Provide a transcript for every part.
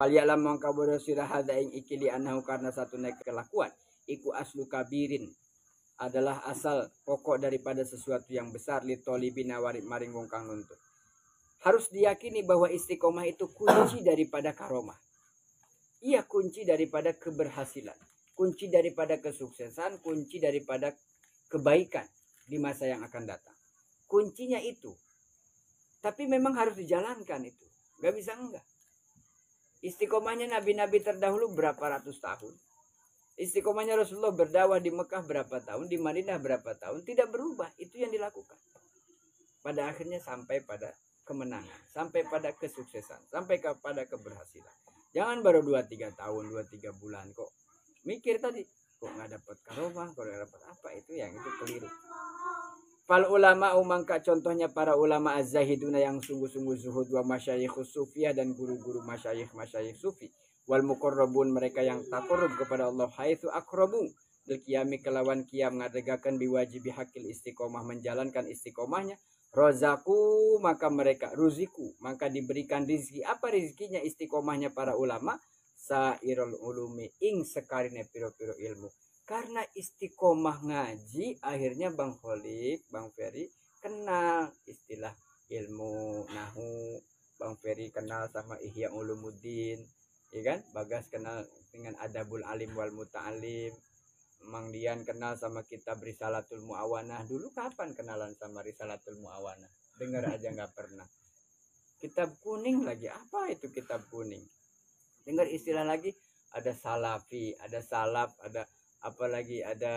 Falialam mangka bodoh sirah hada ing ikili anahu karena satu naik kelakuan iku aslu kabirin adalah asal pokok daripada sesuatu yang besar litolibina warid maring wong kang nuntut. Harus diyakini bahwa istiqomah itu kunci daripada karomah. Ia kunci daripada keberhasilan, kunci daripada kesuksesan, kunci daripada kebaikan di masa yang akan datang. Kuncinya itu. Tapi memang harus dijalankan itu. Gak bisa enggak. Istiqomahnya nabi-nabi terdahulu berapa ratus tahun. Istiqomahnya Rasulullah berdakwah di Mekah berapa tahun, di Madinah berapa tahun, tidak berubah. Itu yang dilakukan. Pada akhirnya sampai pada kemenangan, sampai pada kesuksesan, sampai pada keberhasilan. Jangan baru 2-3 tahun, 2-3 bulan kok. Mikir tadi, kok nggak dapat karomah, kok nggak dapat apa, itu yang itu keliru. Fal ulama umangka contohnya para ulama az-zahiduna yang sungguh-sungguh zuhud wa masyayikhus sufiyah dan guru-guru masyayikh sufi wal muqarrabun mereka yang taqarrub kepada Allah haitsu aqrabu bil qiyami kelawan qiyam ngadegaken biwajibi hakil istiqomah menjalankan istiqomahnya rozaku maka mereka ruziku maka diberikan rizki apa rizkinya istiqomahnya para ulama sairul ulumi ing sekarine piro-piro ilmu. Karena istiqomah ngaji, akhirnya Bang Kholik, Bang Ferry kenal istilah ilmu nahu, Bang Ferry kenal sama Ihya Ulumuddin, ya kan? Bagas kenal dengan Adabul Alim wal Muta'alim, Mang Dian kenal sama kitab Risalatul Mu'awanah. Dulu kapan kenalan sama Risalatul Mu'awanah? Dengar aja nggak pernah. Kitab kuning lagi, apa itu kitab kuning? Dengar istilah lagi, ada salafi, ada salaf, ada apalagi ada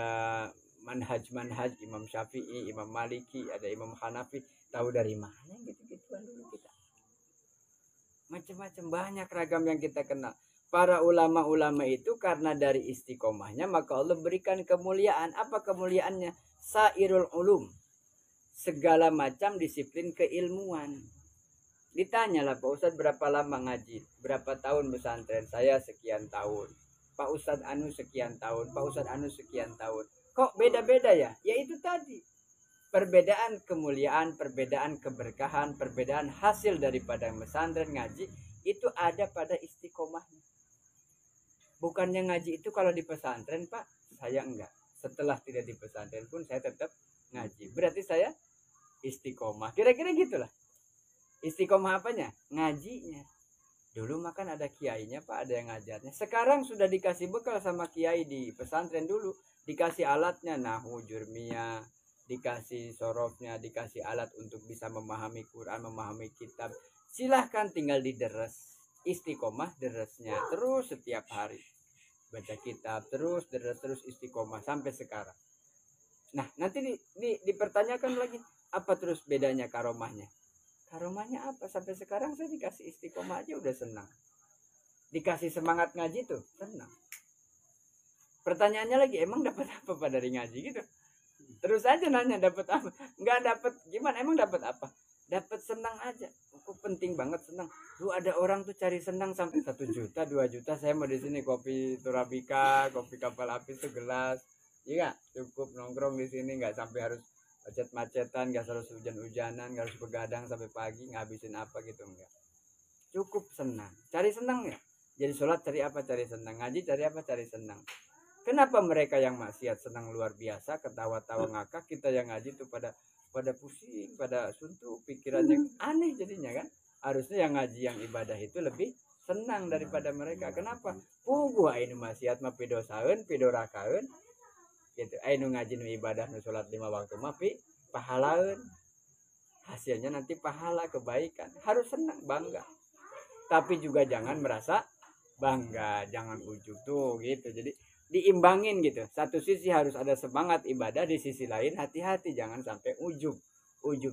manhaj Imam Syafi'i, Imam Maliki, ada Imam Hanafi, tahu dari mana gitu-gituan dulu kita. Macam-macam banyak ragam yang kita kenal. Para ulama-ulama itu karena dari istiqomahnya maka Allah berikan kemuliaan. Apa kemuliaannya? Sairul ulum. Segala macam disiplin keilmuan. Ditanyalah Pak Ustadz berapa lama ngaji? Berapa tahun pesantren? Saya sekian tahun. Pak Ustadz Anu sekian tahun, Pak Ustadz Anu sekian tahun. Kok beda-beda ya? Ya itu tadi. Perbedaan kemuliaan, perbedaan keberkahan, perbedaan hasil daripada pesantren ngaji itu ada pada istiqomahnya. Bukannya ngaji itu kalau di pesantren Pak, saya enggak. Setelah tidak di pesantren pun saya tetap ngaji. Berarti saya istiqomah. Kira-kira gitulah. Istiqomah apanya? Ngajinya. Dulu makan ada kiainya Pak, ada yang ngajarnya. Sekarang sudah dikasih bekal sama kiai di pesantren dulu. Dikasih alatnya, nahu, jurmiyah, dikasih sorofnya, dikasih alat untuk bisa memahami Quran, memahami kitab. Silahkan tinggal dideres. Istiqomah deresnya. Terus setiap hari. Baca kitab, terus deres, terus istiqomah. Sampai sekarang. Nah, nanti dipertanyakan lagi. Apa terus bedanya karomahnya? Karomahnya apa? Sampai sekarang saya dikasih istiqomah aja udah senang. Dikasih semangat ngaji tuh senang. Pertanyaannya lagi, emang dapat apa Pak dari ngaji gitu? Terus aja nanya dapat apa? Nggak dapat gimana? Emang dapat apa? Dapat senang aja. Kok penting banget senang. Lu ada orang tuh cari senang sampai 1 juta, 2 juta. Saya mau di sini kopi Turabika, kopi kapal api segelas. Iya, cukup nongkrong di sini nggak sampai harus macet-macetan, gak harus hujan-hujanan, gak harus begadang sampai pagi ngabisin apa gitu, enggak. Cukup senang. Cari senang ya. Jadi sholat cari apa? Cari senang. Ngaji cari apa? Cari senang. Kenapa mereka yang maksiat senang luar biasa, ketawa-tawa ngakak, kita yang ngaji tuh pada pusing, pada suntuk, pikirannya aneh jadinya kan? Harusnya yang ngaji yang ibadah itu lebih senang daripada mereka. Kenapa? Gua ini maksiat mah pidosaeun, pidorakaeun. Gitu nu ngaji nu ibadah nu salat 5 waktu mapi pahalaeun hasilnya nanti pahala kebaikan harus senang bangga tapi juga jangan merasa bangga jangan ujub tuh gitu jadi diimbangin gitu satu sisi harus ada semangat ibadah di sisi lain hati-hati jangan sampai ujub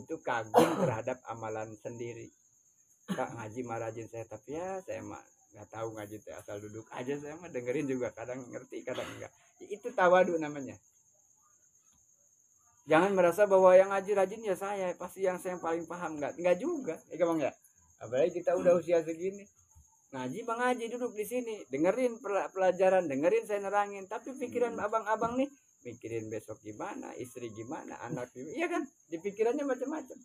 tuh kagum terhadap amalan sendiri Kak ngaji mah rajin saya tapi ya saya mah nggak tahu ngaji teh asal duduk aja saya mah dengerin juga kadang ngerti kadang enggak itu tawadu namanya jangan merasa bahwa yang ngaji rajin ya saya pasti yang saya paling paham enggak juga ya bang ya apalagi kita udah usia segini ngaji bang ngaji duduk di sini dengerin pelajaran dengerin saya nerangin tapi pikiran abang-abang nih mikirin besok gimana istri gimana anak gimana iya kan di pikirannya macam-macam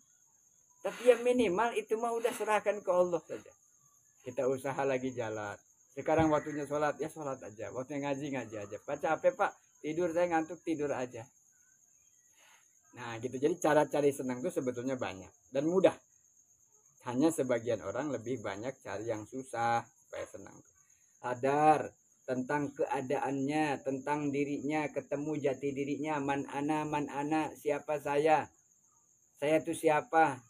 tapi yang minimal itu mah udah serahkan ke Allah saja Kita usaha lagi jalan. Sekarang waktunya sholat, ya sholat aja. Waktunya ngaji aja. Pak capek pak, tidur saya ngantuk, tidur aja. Nah gitu, jadi cara cari senang itu sebetulnya banyak dan mudah. Hanya sebagian orang lebih banyak cari yang susah supaya senang. Sadar tentang keadaannya, tentang dirinya, ketemu jati dirinya, man ana, siapa saya itu siapa,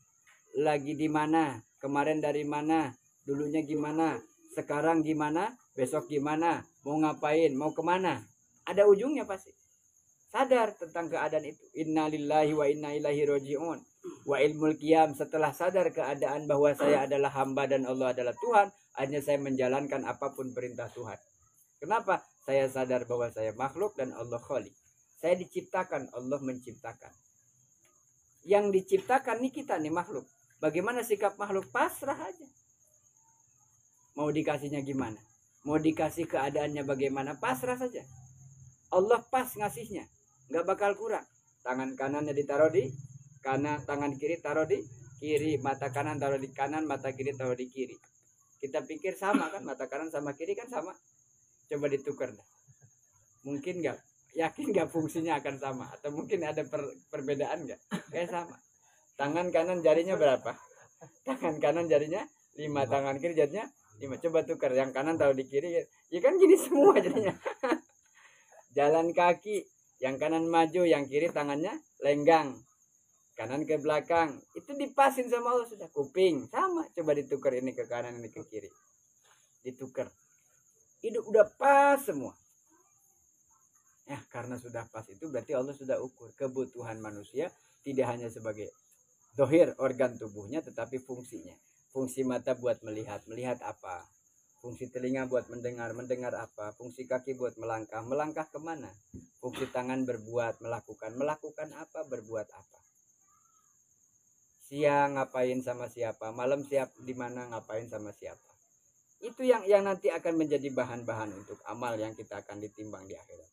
lagi di mana, kemarin dari mana, dulunya gimana, sekarang gimana, besok gimana, mau ngapain, mau kemana, ada ujungnya pasti. Sadar tentang keadaan itu. Innalillahi wa inna ilaihi roji'un. Wa ilmul qiyam, setelah sadar keadaan bahwa saya adalah hamba dan Allah adalah Tuhan, hanya saya menjalankan apapun perintah Tuhan. Kenapa? Saya sadar bahwa saya makhluk dan Allah khaliq. Saya diciptakan, Allah menciptakan. Yang diciptakan nih kita nih makhluk. Bagaimana sikap makhluk? Pasrah aja. Mau dikasihnya gimana? Mau dikasih keadaannya bagaimana? Pasrah saja. Allah pas ngasihnya. Nggak bakal kurang. Tangan kanannya ditaruh di kanan, tangan kiri taruh di kiri, mata kanan taruh di kanan, mata kiri taruh di kiri. Kita pikir sama kan, mata kanan sama kiri kan sama. Coba ditukar dah. Mungkin nggak, yakin nggak fungsinya akan sama, atau mungkin ada perbedaan nggak? Kayak sama. Tangan kanan jarinya berapa? Tangan kanan jarinya 5, tangan kiri jarinya 5. Coba tukar, yang kanan taruh di kiri, ya kan gini semua jadinya. Jalan kaki, yang kanan maju, yang kiri tangannya lenggang, kanan ke belakang, itu dipasin sama Allah sudah. Kuping sama, coba ditukar, ini ke kanan, ini ke kiri, ditukar. Hidup udah pas semua. Ya karena sudah pas itu berarti Allah sudah ukur kebutuhan manusia tidak hanya sebagai dohir organ tubuhnya, tetapi fungsinya. Fungsi mata buat melihat, melihat apa? Fungsi telinga buat mendengar, mendengar apa? Fungsi kaki buat melangkah, melangkah kemana? Fungsi tangan berbuat, melakukan, melakukan apa? Berbuat apa? Siang ngapain sama siapa? Malam siap di mana, ngapain sama siapa? Itu yang nanti akan menjadi bahan-bahan untuk amal yang kita akan ditimbang di akhirat.